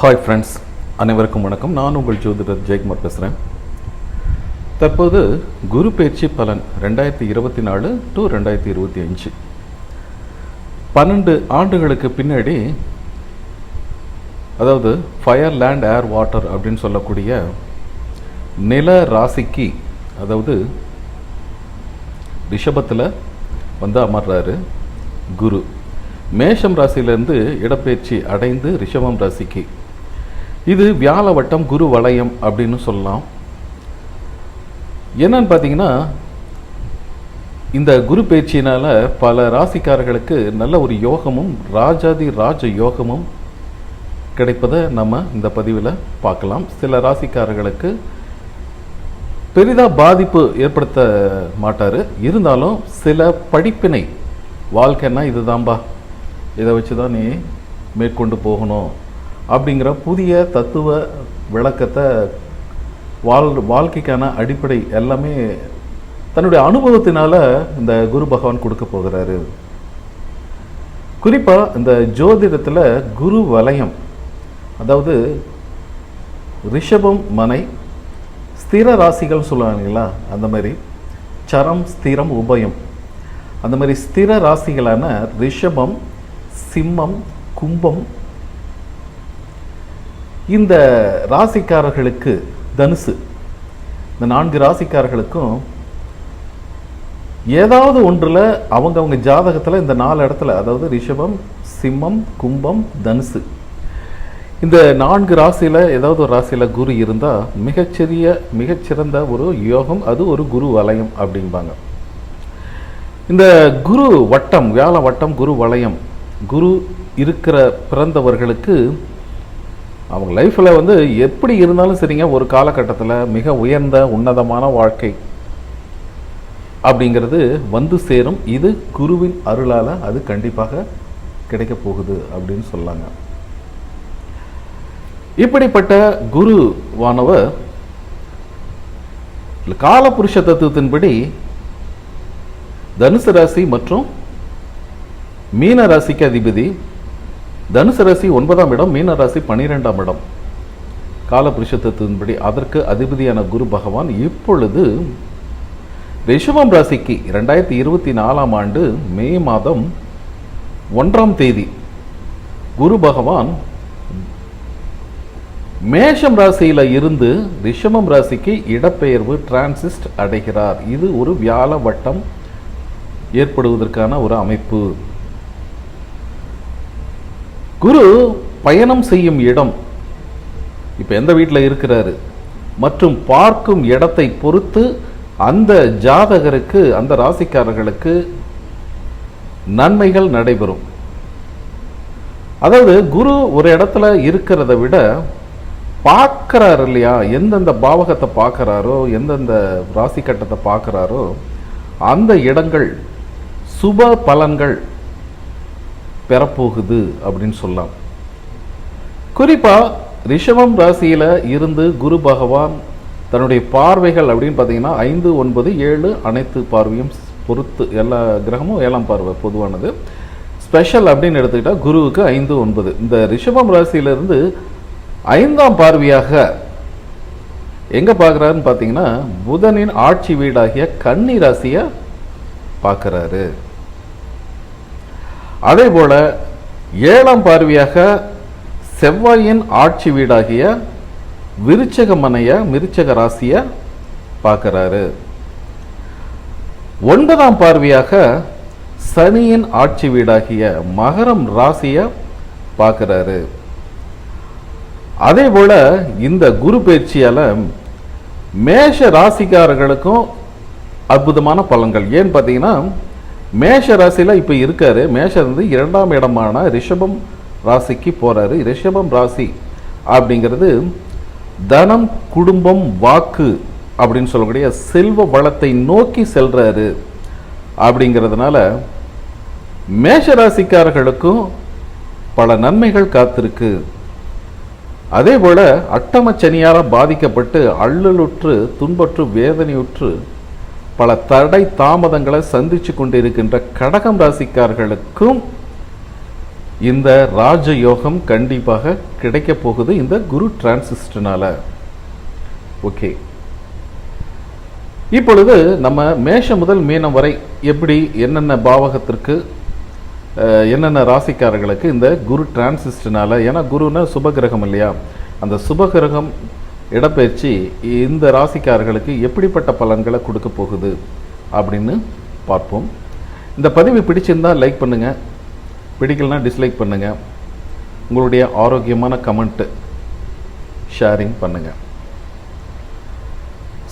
Hi friends, அனைவருக்கும் வணக்கம். நான் உங்கள் ஜோதிடர் ஜெயக்குமார் பேசுகிறேன். தற்போது குரு பெயர்ச்சி பலன் 2024 to 2025 12 ஆண்டுகளுக்கு பின்னாடி, அதாவது ஃபயர் லேண்ட் ஏர் வாட்டர் அப்படின்னு சொல்லக்கூடிய நில ராசிக்கு, அதாவது ரிஷபத்தில் வந்து அமர்றாரு குரு. மேஷம் ராசியிலேருந்து இடப்பெயர்ச்சி அடைந்து ரிஷபம் ராசிக்கு. இது வியாழ வட்டம் குரு வளையம் அப்படின்னு சொல்லலாம். என்னன்னு பார்த்தீங்கன்னா, இந்த குரு பயிற்சியினால் பல ராசிக்காரர்களுக்கு நல்ல ஒரு யோகமும் ராஜாதி ராஜ யோகமும் கிடைப்பதை நம்ம இந்த பதிவில் பார்க்கலாம். சில ராசிக்காரர்களுக்கு பெரிதாக பாதிப்பு ஏற்படுத்த மாட்டார். இருந்தாலும் சில படிப்பினை, வாழ்க்கைன்னா இதுதான்பா, இதை வச்சு தான் நீ மேற்கொண்டு போகணும் அப்படிங்கிற புதிய தத்துவ விளக்கத்தை, வாழ்க்கைக்கான அடிப்படை எல்லாமே தன்னுடைய அனுபவத்தினால இந்த குரு பகவான் கொடுக்க போகிறாரு. குறிப்பாக இந்த ஜோதிடத்தில் குரு வலயம், அதாவது ரிஷபம் மனை ஸ்திர ராசிகள் சொல்லுவாங்களா, அந்த மாதிரி சரம் ஸ்திரம் உபயம், அந்த மாதிரி ஸ்திர ராசிகளான ரிஷபம், சிம்மம், கும்பம், இந்த ராசிக்காரர்களுக்கு, தனுசு, இந்த 4 ராசிக்காரர்களுக்கும் ஏதாவது ஒன்றில் அவங்கவுங்க ஜாதகத்தில் இந்த 4 இடத்துல, அதாவது ரிஷபம், சிம்மம், கும்பம், தனுசு, இந்த 4 ராசியில் ஏதாவது ஒரு ராசியில் குரு இருந்தால் மிகச்சிறந்த ஒரு யோகம். அது ஒரு குரு வலயம் அப்படிம்பாங்க. இந்த குரு வட்டம், வியாழ வட்டம் குரு வலயம், குரு இருக்கிற பிறந்தவர்களுக்கு அவங்க லைஃப்பில் வந்து எப்படி இருந்தாலும் சரிங்க, ஒரு காலகட்டத்தில் மிக உயர்ந்த உன்னதமான வாழ்க்கை அப்படிங்கிறது வந்து சேரும். இது குருவின் அருளால் அது கண்டிப்பாக கிடைக்க போகுது அப்படின்னு சொல்லாங்க. இப்படிப்பட்ட குருவானவர் காலபுருஷ தத்துவத்தின்படி தனுசு ராசி மற்றும் மீன ராசிக்கு அதிபதி. தனுசு ராசி 9ஆம் இடம், மீன ராசி 12ஆம் இடம். காலபுருஷ தத்துவத்தின்படி அதற்கு அதிபதியான குரு பகவான் இப்பொழுது ரிஷபம் ராசிக்கு 2024ஆம் ஆண்டு மே மாதம் 1ஆம் தேதி குரு பகவான் மேஷம் ராசியில் இருந்து ரிஷபம் ராசிக்கு இடப்பெயர்வு டிரான்சிஸ்ட் அடைகிறார். இது ஒரு வியாழ வட்டம் ஏற்படுவதற்கான ஒரு அமைப்பு. குரு பயணம் செய்யும் இடம், இப்போ எந்த வீட்டில் இருக்கிறாரு மற்றும் பார்க்கும் இடத்தை பொறுத்து அந்த ஜாதகருக்கு, அந்த ராசிக்காரர்களுக்கு நன்மைகள் நடைபெறும். அதாவது குரு ஒரு இடத்துல இருக்கிறத விட பார்க்கிறாரு இல்லையா, எந்தெந்த பாவகத்தை பார்க்குறாரோ, எந்தெந்த ராசி கட்டத்தை பார்க்குறாரோ அந்த இடங்கள் சுப பலன்கள் பெறப்போகுது அப்படின்னு சொல்லலாம். குறிப்பாக ரிஷபம் ராசியில் இருந்து குரு பகவான் தன்னுடைய பார்வைகள் அப்படின்னு பார்த்தீங்கன்னா 5, 9, 7 அனைத்து பார்வையும் பொறுத்து, எல்லா கிரகமும் 7ஆம் பார்வை பொதுவானது. ஸ்பெஷல் அப்படின்னு எடுத்துக்கிட்டால் குருவுக்கு 5, 9. இந்த ரிஷபம் ராசியிலிருந்து 5ஆம் பார்வையாக எங்கே பார்க்குறாருன்னு பார்த்தீங்கன்னா புதனின் ஆட்சி வீடாகிய கன்னி ராசியை பார்க்குறாரு. அதே போல 7ஆம் பார்வையாக செவ்வாயின் ஆட்சி வீடாகிய விருச்சக மனைய, விருச்சக ராசியை பார்க்கிறாரு. 9ஆம் பார்வையாக சனியின் ஆட்சி வீடாகிய மகரம் ராசியை பார்க்கிறாரு. அதே போல இந்த குரு பயிற்சியால் மேஷ ராசிக்காரர்களுக்கும் அற்புதமான பலன்கள். ஏன்னு பார்த்தீங்கன்னா, மேஷ ராசியில் இப்போ இருக்காரு. மேஷம் இருந்து 2ஆம் இடமான ரிஷபம் ராசிக்கு போறாரு. ரிஷபம் ராசி அப்படிங்கிறது தனம், குடும்பம், வாக்கு அப்படின்னு சொல்லக்கூடிய செல்வ வளத்தை நோக்கி செல்றாரு. அப்படிங்கிறதுனால மேஷ ராசிக்காரர்களுக்கும் பல நன்மைகள் காத்திருக்கு. அதே போல அட்டமச்சனியால் பாதிக்கப்பட்டு அல்லலுற்று துன்பற்று வேதனையுற்று பல தடை தாமதங்களை சந்திச்சு கொண்டிருக்கின்ற கடகம் ராசிக்காரர்களுக்கும் இந்த ராஜயோகம் கண்டிப்பாக கிடைக்க போகுது இந்த குரு டிரான்சிஸ்டனால. ஓகே, இப்பொழுது நம்ம மேஷம் முதல் மீனம் வரை எப்படி என்னென்ன பாவகத்திற்கு என்னென்ன ராசிக்காரர்களுக்கு இந்த குரு டிரான்சிஸ்டனால, ஏன்னா குருன்னா சுபகிரகம் இல்லையா, அந்த சுபகிரகம் இடப்பெயர்ச்சி இந்த ராசிக்காரர்களுக்கு எப்படிப்பட்ட பலன்களை கொடுக்க போகுது அப்படின்னு பார்ப்போம். இந்த பதிவு பிடிச்சிருந்தால் லைக் பண்ணுங்கள், பிடிக்கலனா டிஸ்லைக் பண்ணுங்கள், உங்களுடைய ஆரோக்கியமான கமெண்ட்டு ஷேரிங் பண்ணுங்கள்.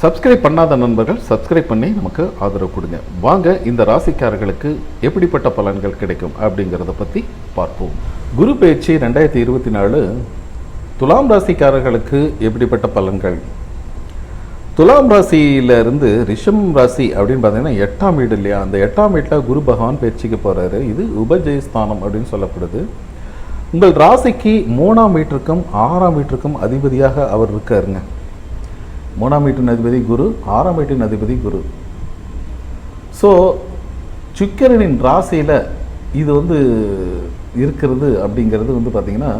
சப்ஸ்கிரைப் பண்ணாத நண்பர்கள் சப்ஸ்கிரைப் பண்ணி நமக்கு ஆதரவு கொடுங்க. வாங்க இந்த ராசிக்காரர்களுக்கு எப்படிப்பட்ட பலன்கள் கிடைக்கும் அப்படிங்கிறத பற்றி பார்ப்போம். குரு பயிற்சி 2024 துலாம் ராசிக்காரர்களுக்கு எப்படிப்பட்ட பலன்கள்? துலாம் ராசியிலிருந்து ரிஷபம் ராசி அப்படின்னு பார்த்தீங்கன்னா 8ஆம் வீடு இல்லையா, அந்த 8ஆம் வீட்டில் குரு பகவான் பயிற்சிக்கு போகிறாரு. இது உபஜயஸ்தானம் அப்படின்னு சொல்லப்படுது. உங்கள் ராசிக்கு 3ஆம் வீட்டிற்கும் 6ஆம் வீட்டிற்கும் அதிபதியாக அவர் இருக்காருங்க. 3ஆம் வீட்டின் அதிபதி குரு, 6ஆம் வீட்டின் அதிபதி குரு. ஸோ சுக்கிரனின் ராசியில் இது இருக்கிறது அப்படிங்கிறது பார்த்தீங்கன்னா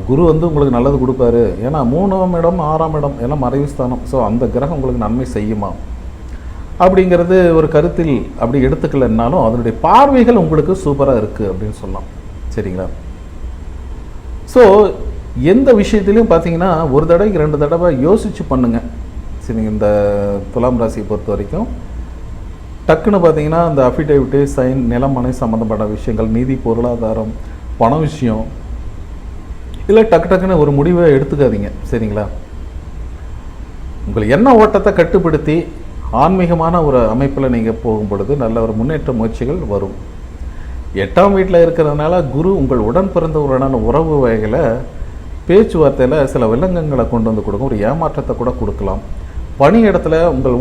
குரு உங்களுக்கு நல்லது கொடுப்பாரு. ஏன்னா 3ஆம் இடம் 6ஆம் இடம் எல்லாம் மறைவு ஸ்தானம். ஸோ அந்த கிரகம் உங்களுக்கு நன்மை செய்யுமா அப்படிங்கிறது ஒரு கருத்தில் அப்படி எடுத்துக்கலன்னாலும் அதனுடைய பார்வைகள் உங்களுக்கு சூப்பராக இருக்குது அப்படின்னு சொல்லலாம். சரிங்களா? ஸோ எந்த விஷயத்துலையும் பார்த்தீங்கன்னா ஒரு தடவைக்கு 2 தடவை யோசித்து பண்ணுங்க. சரிங்க, இந்த துலாம் ராசியை பொறுத்த வரைக்கும் டக்குன்னு பார்த்தீங்கன்னா இந்த அஃபிடேவிட்டு, சைன், நிலம், மனை சம்மந்தப்பட்ட விஷயங்கள், நிதி, பொருளாதாரம், பண விஷயம், இல்லை டக்குன்னு ஒரு முடிவை எடுத்துக்காதீங்க. சரிங்களா? உங்கள் எண்ண ஓட்டத்தை கட்டுப்படுத்தி ஆன்மீகமான ஒரு அமைப்பில் நீங்கள் போகும் பொழுது நல்ல ஒரு முன்னேற்ற முயற்சிகள் வரும். 8ஆம் வீட்டில் இருக்கிறதுனால குரு உங்கள் உடன் பிறந்தவருடான உறவு வகையில் பேச்சுவார்த்தையில் சில வில்லங்கங்களை கொண்டு கொடுக்கும், ஒரு ஏமாற்றத்தை கூட கொடுக்கலாம். பணி இடத்துல உங்கள்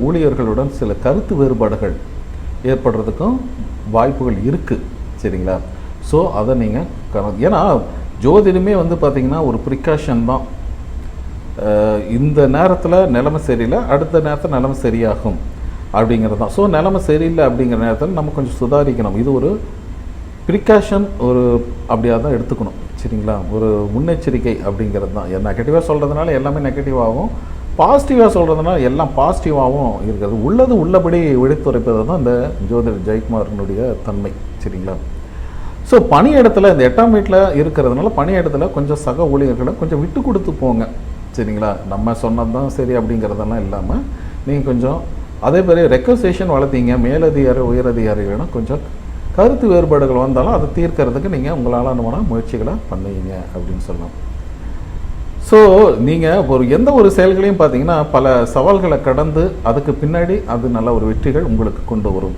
ஊழியர்களுடன் சில கருத்து வேறுபாடுகள் ஏற்படுறதுக்கும் வாய்ப்புகள் இருக்குது. சரிங்களா? ஸோ அதை நீங்கள் ஏன்னா ஜோதிடமே பார்த்தீங்கன்னா ஒரு ப்ரிகாஷன் தான். இந்த நேரத்தில் நிலைமை சரியில்லை, அடுத்த நேரத்தில் நிலைமை சரியாகும் அப்படிங்கிறது தான். ஸோ நிலைமை சரியில்லை அப்படிங்கிற நேரத்தில் நம்ம கொஞ்சம் சுதாரிக்கணும். இது ஒரு ப்ரிகாஷன், ஒரு அப்படியாக தான் எடுத்துக்கணும். சரிங்களா? ஒரு முன்னெச்சரிக்கை அப்படிங்கிறது தான். நெகட்டிவாக சொல்கிறதுனால எல்லாமே நெகட்டிவாகவும், பாசிட்டிவாக சொல்கிறதுனால எல்லாம் பாசிட்டிவாகவும் இருக்கிறது. உள்ளது உள்ளபடி எடுத்துரைப்பது தான் இந்த ஜோதிடர் ஜெயக்குமாரனுடைய தன்மை. சரிங்களா? ஸோ பணி இடத்துல இந்த 8ஆம் வீட்டில் இருக்கிறதுனால பணி இடத்துல கொஞ்சம் சக ஊழியர்களை கொஞ்சம் விட்டு கொடுத்து போங்க. சரிங்களா? நம்ம சொன்னது தான் சரி அப்படிங்கிறதெல்லாம் இல்லாமல் நீங்கள் கொஞ்சம் அதே மாதிரி ரெக்கசேஷன் வளர்த்தீங்க. மேலதிகாரி உயரதிகாரிகளிடம் கொஞ்சம் கருத்து வேறுபாடுகள் வந்தாலும் அதை தீர்க்கறதுக்கு நீங்கள் உங்களாலான முயற்சிகளை பண்ணுவீங்க அப்படின்னு சொல்லலாம். ஸோ நீங்கள் எந்த ஒரு செயல்களையும் பார்த்தீங்கன்னா பல சவால்களை கடந்து அதுக்கு பின்னாடி அது நல்ல ஒரு வெற்றிகள் உங்களுக்கு கொண்டு வரும்.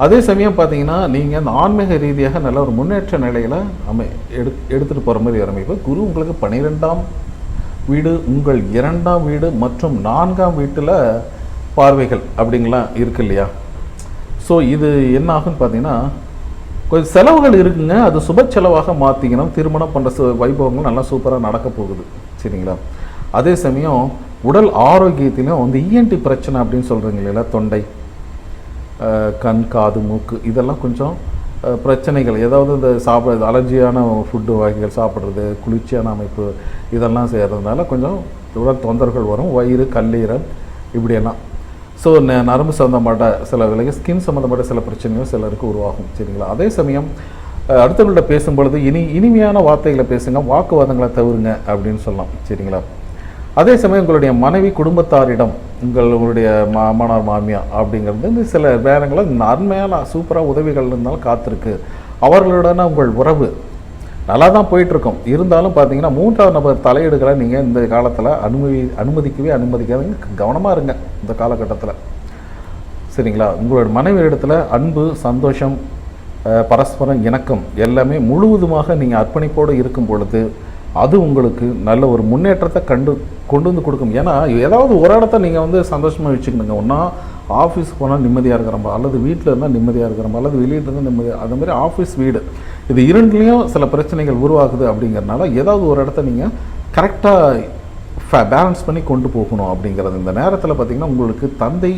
அதே சமயம் பார்த்தீங்கன்னா நீங்கள் அந்த ஆன்மீக ரீதியாக நல்ல ஒரு முன்னேற்ற நிலையில் எடுத்துகிட்டு போகிற மாதிரி அமைப்பு. குரு உங்களுக்கு 12ஆம் வீடு, உங்கள் 2ஆம் வீடு மற்றும் 4ஆம் வீட்டில் பார்வைகள் அப்படிங்கலாம் இருக்கு இல்லையா? ஸோ இது என்ன ஆகுன்னு பார்த்தீங்கன்னா கொஞ்சம் செலவுகள் இருக்குங்க. அது சுப செலவாக மாற்றிக்கணும். திருமணம் பண்ணுற வைபவங்கள் நல்லா சூப்பராக நடக்க போகுது. சரிங்களா? அதே சமயம் உடல் ஆரோக்கியத்திலும் இஎன்டி பிரச்சனை அப்படின்னு சொல்கிறீங்க இல்லையா, தொண்டை, கண், காது, மூக்கு இதெல்லாம் கொஞ்சம் பிரச்சனைகள், ஏதாவது இந்த அலர்ஜியான ஃபுட்டு வகைகள் சாப்பிட்றது, குளிர்ச்சியான அமைப்பு இதெல்லாம் செய்கிறதுனால கொஞ்சம் உடல் தொந்தரவுகள் வரும். வயிறு, கல்லீரல் இப்படியெல்லாம். ஸோ நரம்பு சம்மந்தப்பட்ட சில விலைகள், ஸ்கின் சம்மந்தப்பட்ட சில பிரச்சனைகள் சிலருக்கு உருவாகும். சரிங்களா? அதே சமயம் அடுத்தவங்கள்ட்ட பேசும்பொழுது இனிமையான வார்த்தைகளை பேசுங்க, வாக்குவாதங்களை தவிருங்க அப்படின்னு சொல்லலாம். சரிங்களா? அதே சமயம் உங்களுடைய மனைவி, குடும்பத்தாரிடம் உங்களுடைய மாமனார், மாமியார் அப்படிங்கிறது சில நேரங்களில் நன்மையான சூப்பராக உதவிகள் இருந்தாலும் காத்திருக்கு. அவர்களுடன உங்கள் உறவு நல்லா தான் போயிட்டுருக்கோம். இருந்தாலும் பார்த்தீங்கன்னா 3ஆம் நபர் தலையீடுகளை நீங்கள் இந்த காலத்தில் அனுமதிக்காதீங்க. கவனமாக இருங்க இந்த காலகட்டத்தில். சரிங்களா? உங்களோட மனைவி இடத்துல அன்பு, சந்தோஷம், பரஸ்பரம் இணக்கம் எல்லாமே முழுவதுமாக நீங்கள் அர்ப்பணிப்போடு இருக்கும் பொழுது அது உங்களுக்கு நல்ல ஒரு முன்னேற்றத்தை கொண்டு கொடுக்கும். ஏன்னா ஏதாவது ஒரு இடத்த நீங்கள் சந்தோஷமாக வச்சுக்கணுங்க. ஒன்றா ஆஃபீஸ்க்கு போனால் நிம்மதியாக இருக்கிறோம்பா, அல்லது வீட்டில் இருந்தால் நிம்மதியாக இருக்கிறோம்பா, அல்லது வெளியில் இருந்தால் நிம்மதியாக, அது மாதிரி ஆஃபீஸ், வீடு இது இரண்டுலேயும் சில பிரச்சனைகள் உருவாகுது. அப்படிங்கிறனால ஏதாவது ஒரு இடத்த நீங்கள் கரெக்டாக பேலன்ஸ் பண்ணி கொண்டு போகணும் அப்படிங்கிறது. இந்த நேரத்தில் பார்த்திங்கன்னா உங்களுக்கு தந்தை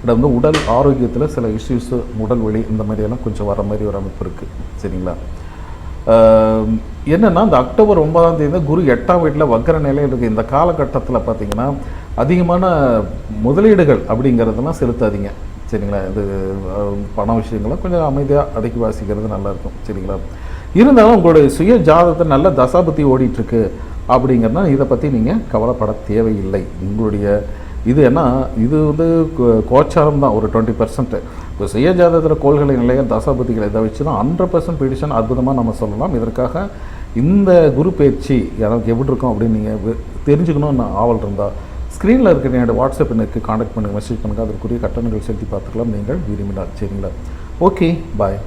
இடம் உடல் ஆரோக்கியத்தில் சில இஷ்யூஸு, உடல் வலி இந்த மாதிரியெல்லாம் கொஞ்சம் வர மாதிரி ஒரு அமைப்பு இருக்குது. சரிங்களா? என்னென்னா இந்த அக்டோபர் 9ஆம் தேதி குரு 8ஆம் வீட்டில் வக்கர நிலையில் இருக்குது. இந்த காலகட்டத்தில் பார்த்திங்கன்னா அதிகமான முதலீடுகள் அப்படிங்கிறதெல்லாம் செலுத்தாதீங்க சரிங்களா. இது பண விஷயங்களை கொஞ்சம் அமைதியாக அடக்கி வாசிக்கிறது நல்லாயிருக்கும் சரிங்களா. இருந்தாலும் உங்களுடைய சுய ஜாதகத்தை நல்ல தசாபுத்தி ஓடிட்டுருக்கு அப்படிங்கிறனா இதை பற்றி நீங்கள் கவலைப்பட தேவையில்லை. உங்களுடைய இது ஏன்னா இது வந்து கோச்சாரம் தான் ஒரு 20%. இப்போ சுய ஜாதகத்தில் கோள்களை நிலைய தசாபதிகளை இதை வச்சு தான் 100% ப்ரிடிக்ஷன் அற்புதமாக நம்ம சொல்லலாம். இதற்காக இந்த குரு பயிற்சி எனக்கு எப்படி இருக்கும் அப்படின்னு நீங்கள் தெரிஞ்சுக்கணும்னு ஆவல் இருந்தால் ஸ்க்ரீனில் இருக்கிற என்னோட வாட்ஸ்அப் எனக்கு காண்டாக்ட் பண்ணுங்கள், மெசேஜ் பண்ணுங்கள். அதற்குரிய கட்டணங்கள் செலுத்தி பார்த்துக்கலாம் நீங்கள் விரும்பினால் சரிங்களா. Okay bye.